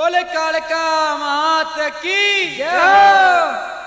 बोले कालका मात की जय हो।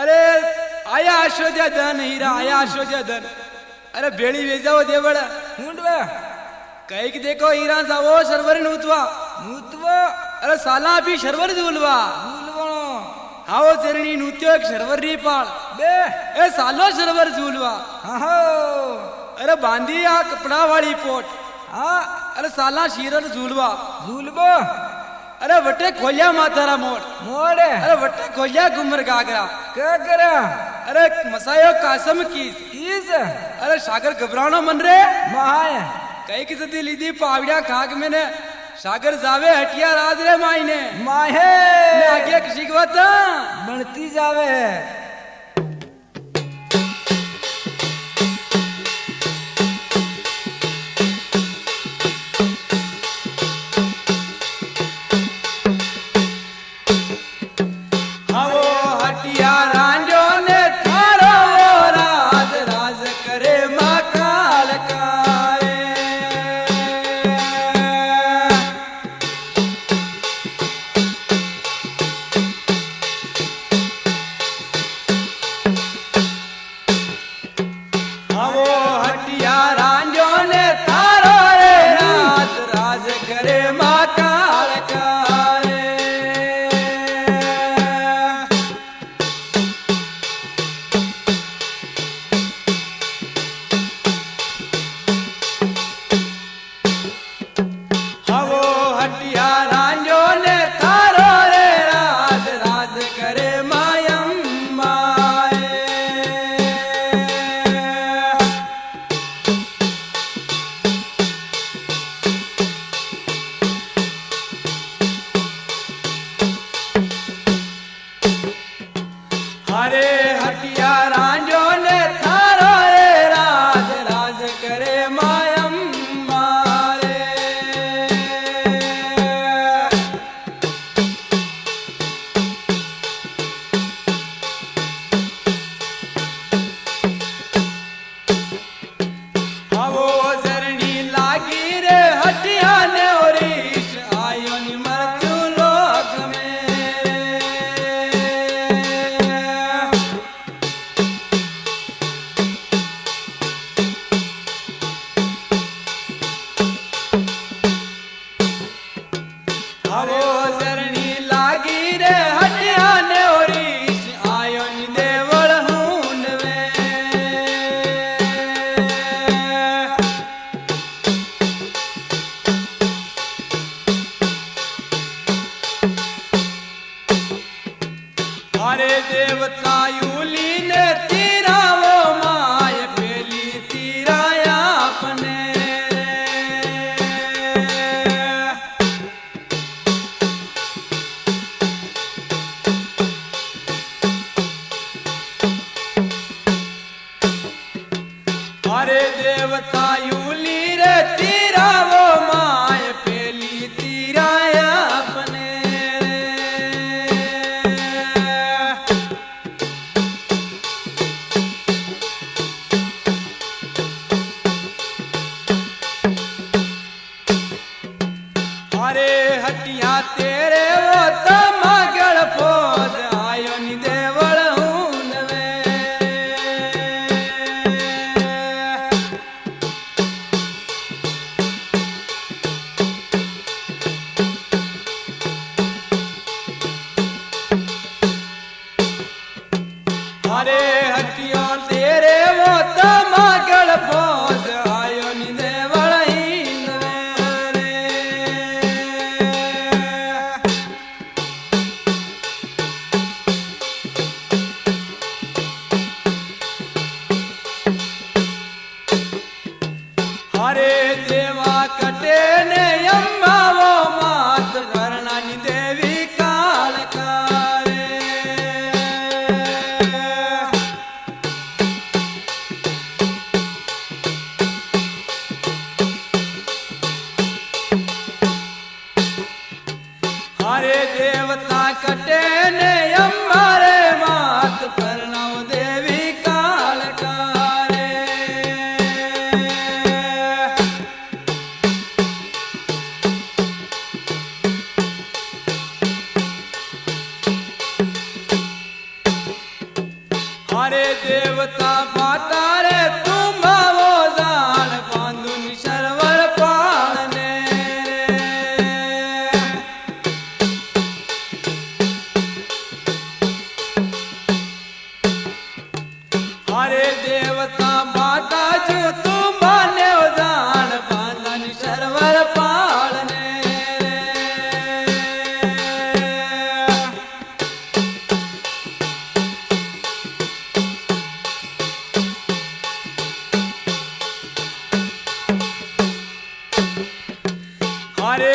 अरे आया अशोध्या धन हीरा आया अशोध्या धन अरे भेड़ी वे जाओ देवड़ा हुंडवे कई की देखो ईरान जावो शर्वरी नूतवा अरे साला भी शर्वर झूलवा हाओ चरणी नूत्यो एक शर्वर री पाल बे ए सालो शर्वर झूलवा अरे बांधी आ कपड़ा वाली पोट हाँ अरे साला शीरल झूलवा अरे वटे खोलिया मातारा मोड़ अरे वटे खोलिया गुमर गागरा क्या करा अरे मसायो कासम कीस अरे सागर घबरानो मन रे महाय कई की सदी लीदी पावड़िया खाक मैंने सागर जावे हटिया राज रे मायने माहे आगे किसी की बात बनती जावे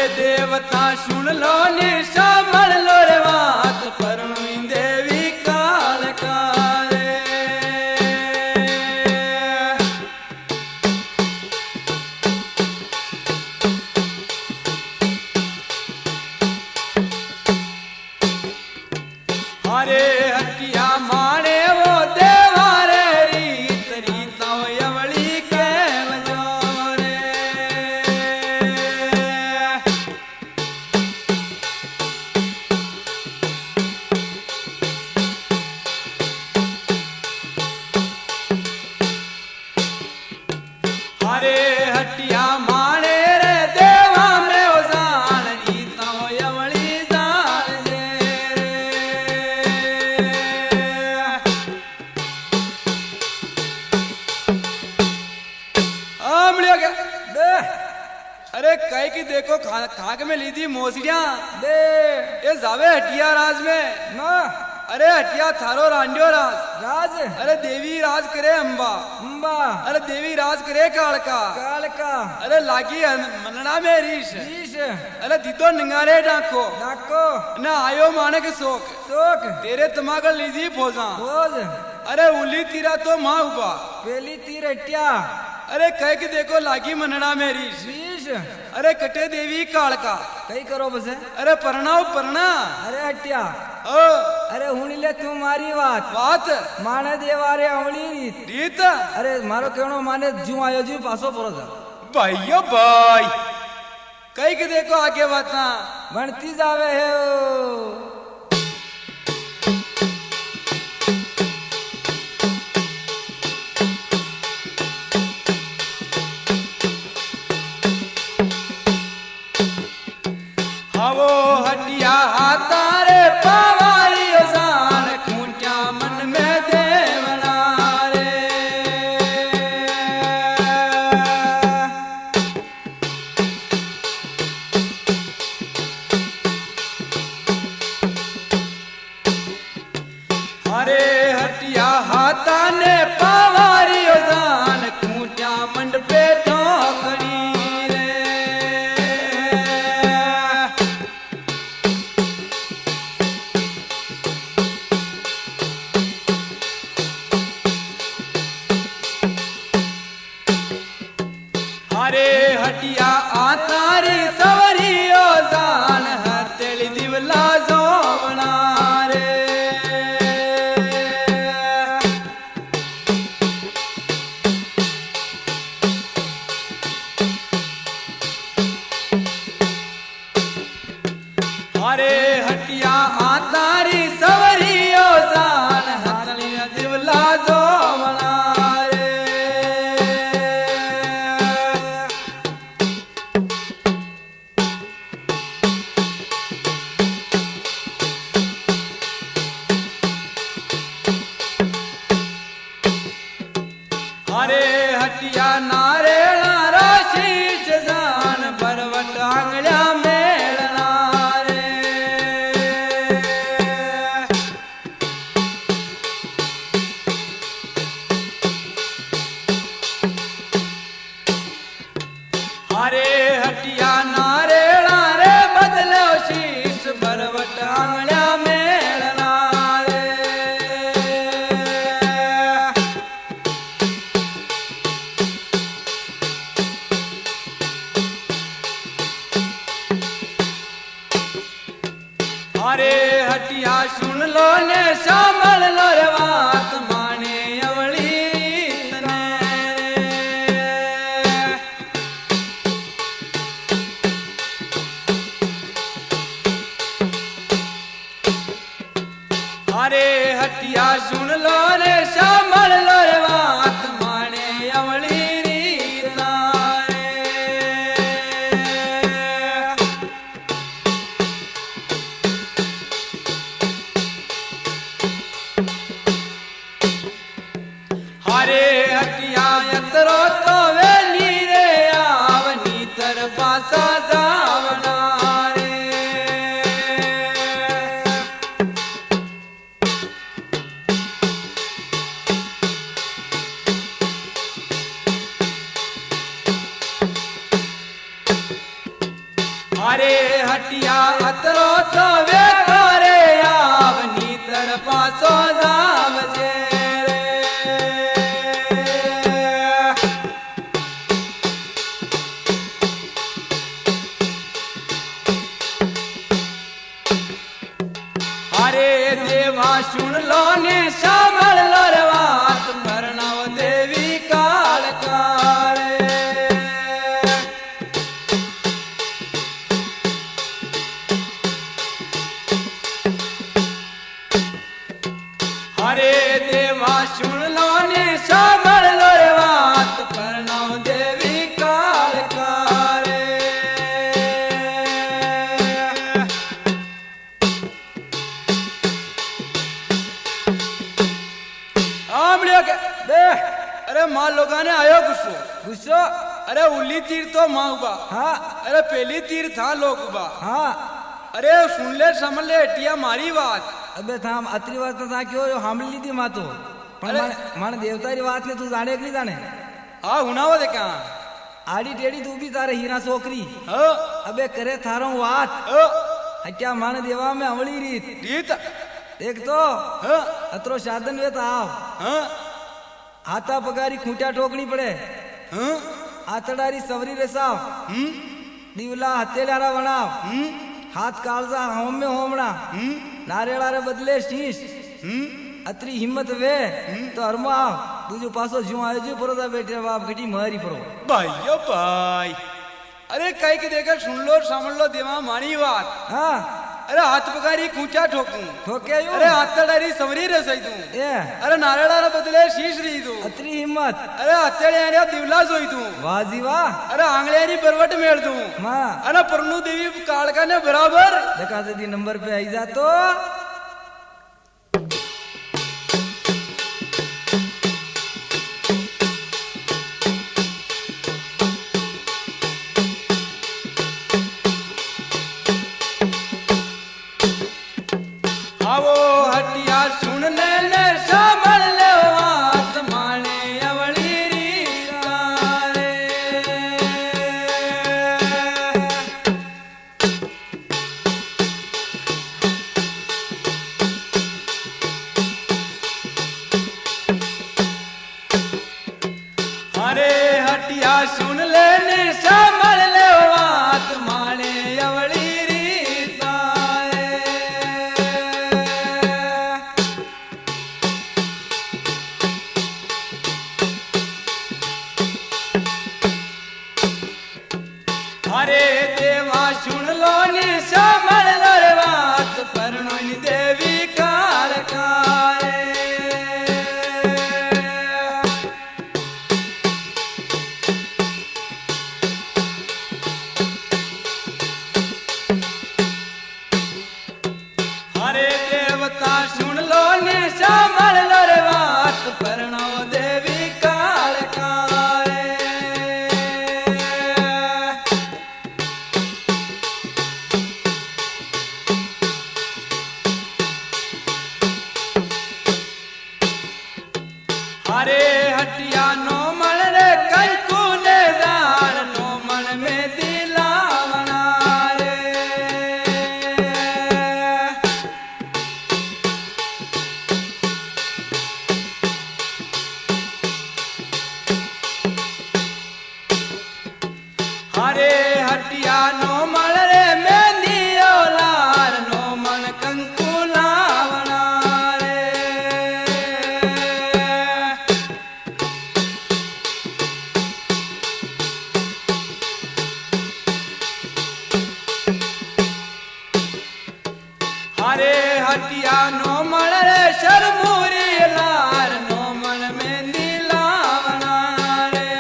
अरे देवता सुन लो नि सामल लो रे बात परणी देवी काल कारे अरे हटिया माने वो देवारे रीत रीता यवली के बजोरे अरे हटिया माने रे देवा में ओ जान रीता यवली जान अरे कई की देखो खाक में ली थी मोसड़िया दे ये जावे हटिया राज में ना अरे हटिया थारो रांडियो राज अरे देवी राज करे अंबा अंबा अरे देवी राज करे कालका कालका अरे लागी मनना में रीश अरे दीदो निंगारे डाको डाको ना आयो मानक सोक सोक तेरे तमाग लीधी फौजा फौज अरे उली तीरा तो माँ उबा पहली तीर हटिया अरे कह के देखो लागी मनना मेरी शीश अरे कटे देवी कालका कई करो बस अरे परणाव परना अरे हटिया ओ अरे हुणी ले तुम्हारी बात माने देवारे अवली रीत रीत अरे मारो कहनो माने जू आयो जू पासो परो जा भाइयो भाई कई के देखो आगे बाता बनती जावे है ओ वो हटिया हाथारे पावारी जान खूंटिया मन में देवना रे अरे हटिया हाथा ने पावारी जान खूंटिया मंड पे ठोकरी अरे हटिया आतारी सवरी ओ जान हथेली दिवला जोवना रे अरे हटिया आतारी सवरी ओ जान हथेली दिवला जोवना अरे हटिया नारे नारा शीश जान बरवट आंगल्या मेलना रे अरे हटिया नारे नारे बदलो शीश बरवट आंगल्या मेलना अरे हटिया सुन लो ने सामल लो रे बात माने अवली अरे हटिया सुन लो ने सामल लो रे बात माने अवली अरे हटिया अतरो तो वे करे आवनी तरफा सो जावजे अरे देवा सुन लो ने सामल लो रे बात परनाव देवी काल काले अरे देवा सुन लो ने सामल लो रे बात परनाव देवी काल काले अरे माँ लोगा ने आयो गुस्सो गुस्सो अरे उली तीर तो माँ उबा हाँ अरे पहली तीर था लोग उबा हाँ अरे सुन ले समझ ले टिया मारी बात अबे थाम अतरी बात तो था क्यों जो हामली ली थी माँ तो मन देवता री बात ने तू जाने कि नहीं जाने हाँ हुनावा दे क्या आड़ी टेढ़ी तू भी तारे हीरा सोकरी हाँ अबे करे थारों बात हट्या मान देवा में अमली रीत रीत देख तो हाँ अतरो साधन वे ताव हाँ हाथा पगारी खूंटा ठोकनी पड़े हाँ आतड़ारी सवरी रे साव दीवला हथेलारा बनाव हाथ कालजा होम में होमड़ा नारेड़ा रे बदले शीश अतरी हिम्मत वे तो हरमो आव दूजो पासो ज्यों आयो जो परोदा बैठे बाप घटी मारी परो भाइयो भाई अरे कई के देखकर सुन लो समझ लो देवा मानी बात हाँ अरे हाथ पगारी खूंचा ठोकूं ठोके यू अरे हथेलारी सवरी रे सही दूं ए अरे नारेड़ा रे बदले शीश री दूं अतरी हिम्मत अरे हथेले दिवला सोई दूं वाह जी वाह अरे आंगले री बरवट मेल दूं मां अरे परनु देवी कालका ने बराबर देखा से नंबर पे आई जा तो आवो हटिया सुन ले ले सामल ले बात माने अवली री काले अरे हटिया सुन ले ने सामल ले बात माने अवली री काले अरे देवा सुन लो नि समझ लो रे बात परनो नि देवी काल काले अरे देवता सुन लो नि समझ लो रे बात परनो देवी काल काले अरे हटिया नो मन रे कंकु ले दार नो मन में दिलावना रे अरे हटिया नो मन रे मेहंदी लार नो मन कंकु लावना रे अरे हटिया नो मन रे शर्मूरी लार नो मन में नीलावना रे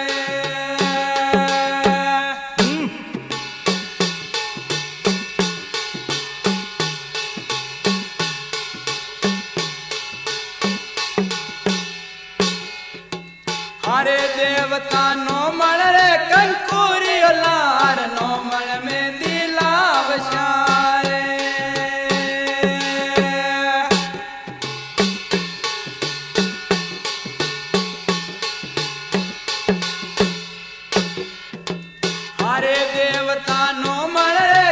अरे देवता नो मन रे कंकूरी लार नो मन में दिलावशा रे अरे देवता नो मन रे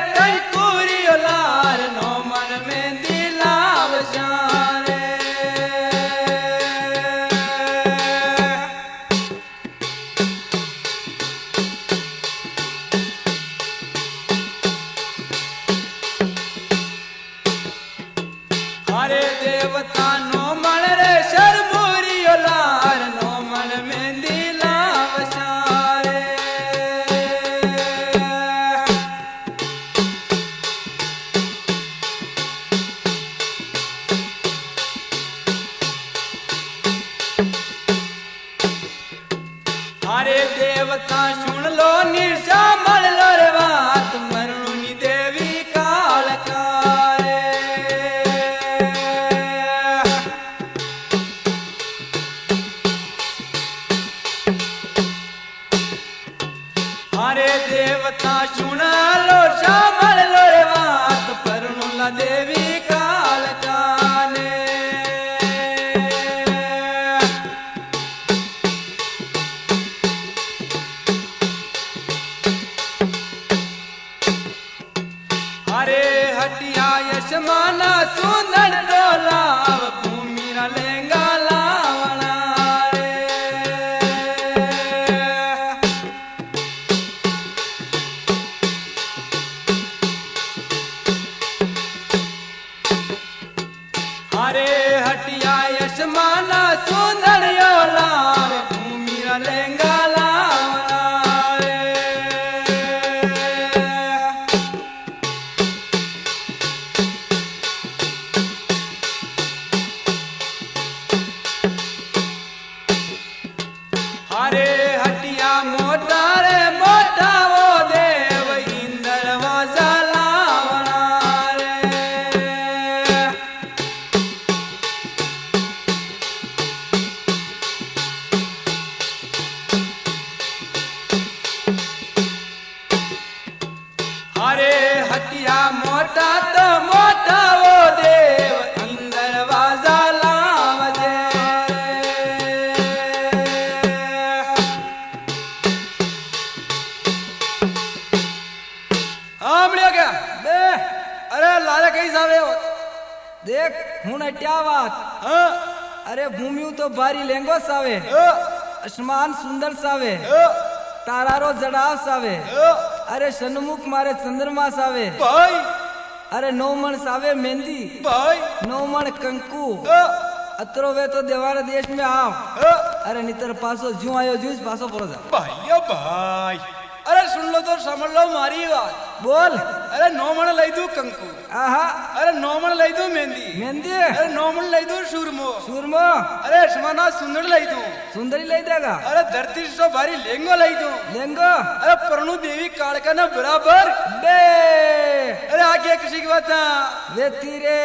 देवता सुन लो निशा मल लो रे बात मरणुनी देवी काल कारे हरे देवता सुन लो शामल लो रे बात परनुला देवी काल काने हरे हटिया यशमाना सुंदर डोला भूमि रा लेंगा लावना रे हरे हटिया यशमाना सुंदर योला भूमि रा लेंगा लावना रे हरे हटिया मोटा रे मोटा वो देव इंद्र वाजा लावना रे हरे हटिया मोटा तो मोटा वो देव इंद्र वाजा लावजे हाँ मिलिया क्या बे अरे लाला कहीं सावे हो देख हूं अट्या बात हाँ अरे भूमि तो भारी लेंगो सावे आसमान सुंदर सावे तारारो जड़ाव सावे अरे सन्मुख मारे चंद्रमा सावे भाई अरे नौमण सावे मेहंदी भाई नौमण कंकु अतरो वे तो देवाना देश में आव अरे नितर पासो जू आयो जूस पासो परो जा भाई भाई अरे सुन लो तो समझ लो मारी बात बोल अरे नौमण लई दू कंकु आहा अरे नौमण लई दू मेहंदी मेहंदी अरे नौमण लई दू सूरमो सूरमो अरे समाना सुंदर लई दू सुंदरी ले देगा अरे धरती सो भारी लेंगो लई दू लेंगो अरे परनु देवी कालका ना बराबर बे अरे आगे किसी की बात ना वे तीरे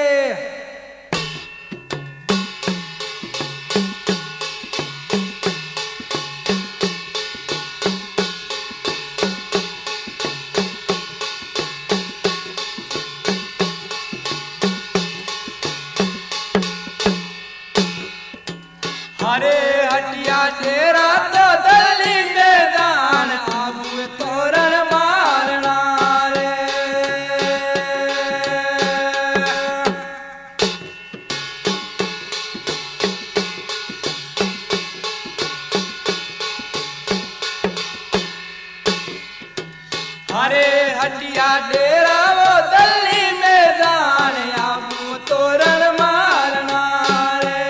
हरे हटिया तेरा तो दली मैदान आबू तोरण मारना रे हरे हटिया डेरा वो दली मैदान आबू तोरण मारना रे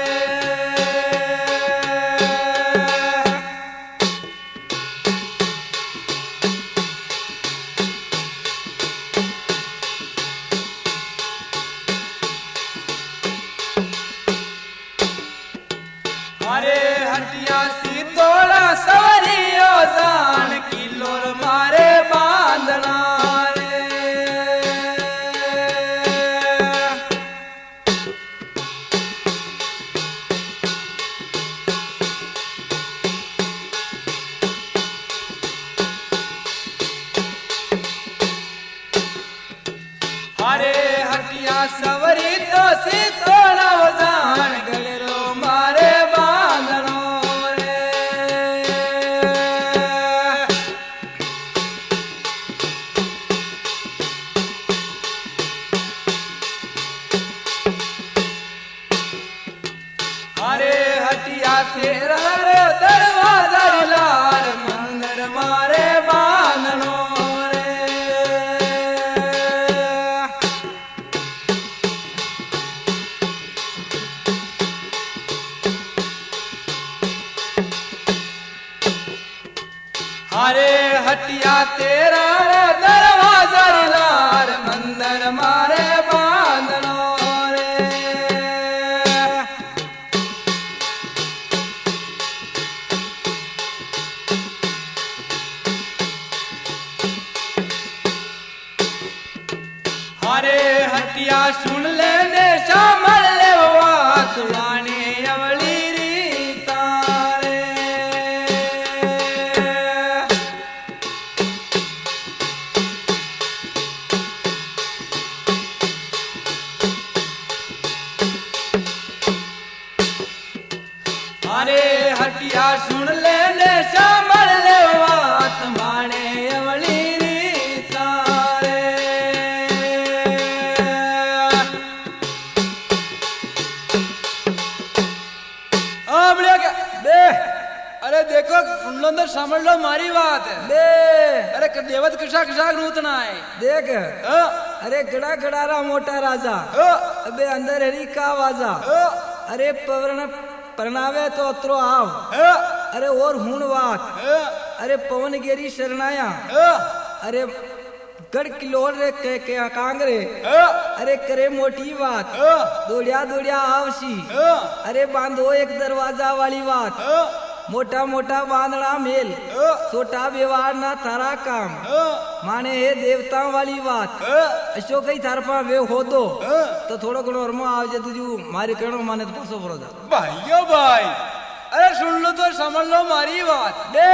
हरे हटिया सी तोड़ा सवरियो जान किलोर मारे बांधना रे हरे हटिया सवरी तो सी तोड़ा जान गलेरो मारे बांधनो रे हरे हटिया तेरा रे दरवाजा लाल मंदिर मारे बांधनो रे हरे हटिया तेरा रे दरवाजा लाल मंदिर मारे बांधनो रे हटिया सुन ले ने सामल ले बात माने अवली री तारे अरे हटिया सुन ले ने सामल ले बात माने अवली री तारे बे अरे देखो सुन लो तो समझ लो मारी बात है बे अरे देवत किसा किसा नूतना है देख हाँ, अरे गड़ा गड़ारा मोटा राजा हाँ, अबे अंदर हरी का वाजा हाँ, अरे पवरण प्रणावे तो अत्रो आव हाँ, अरे और हुण वात हाँ, अरे पवन गेरी शरणाया हाँ, अरे गढ़ किलोर रे के कांगरे हाँ, अरे करे मोटी बात हाँ, दौड़िया दौड़िया आवशी हाँ, अरे बांधो एक दरवाजा वाली बात हाँ, मोटा मोटा बांधना मेल हाँ, छोटा व्यवहार ना थारा काम हाँ, माने हे देवताओं वाली बात हाँ, अशोक ही थार पा वे हो हाँ। तो थोड़ा घणो अरमा आवजे तुझू मारे कणो माने तो पासो पड़ो जा भाइयों भाई अरे सुन लो तो समझ लो मारी बात बे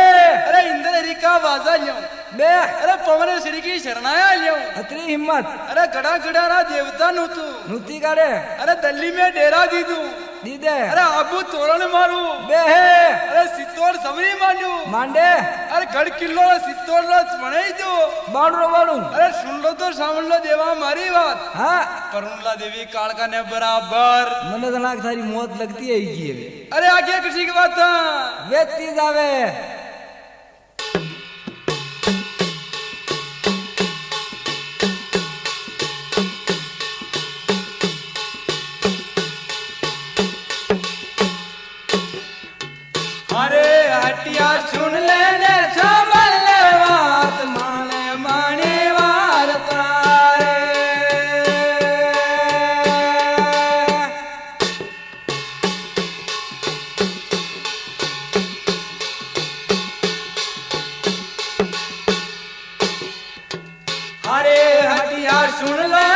अरे इंद्र हरी का बाजा लो बे अरे पवन श्री की शरणाया लो अतरी हिम्मत अरे गड़ा गड़ा रा देवता नु तू नुती काड़े अरे दिल्ली में डेरा दी तू दीदे अरे आबू तोरण मारू बे हे अरे सित्तोड़ समरी मांडू मांडे अरे गढ़ किलो सित्तोड़ लो बने दो बाड़ो बाड़ू अरे सुन लो तो समझ लो देवा मारी बात हाँ करुणला देवी कालका ने बराबर मने तो लाग थारी मौत लगती है ये अरे आगे किसी की बात था वेती जावे अरे हटिया सुन ले ने समझ ले बात माने माने वार तारे अरे हटिया सुन ले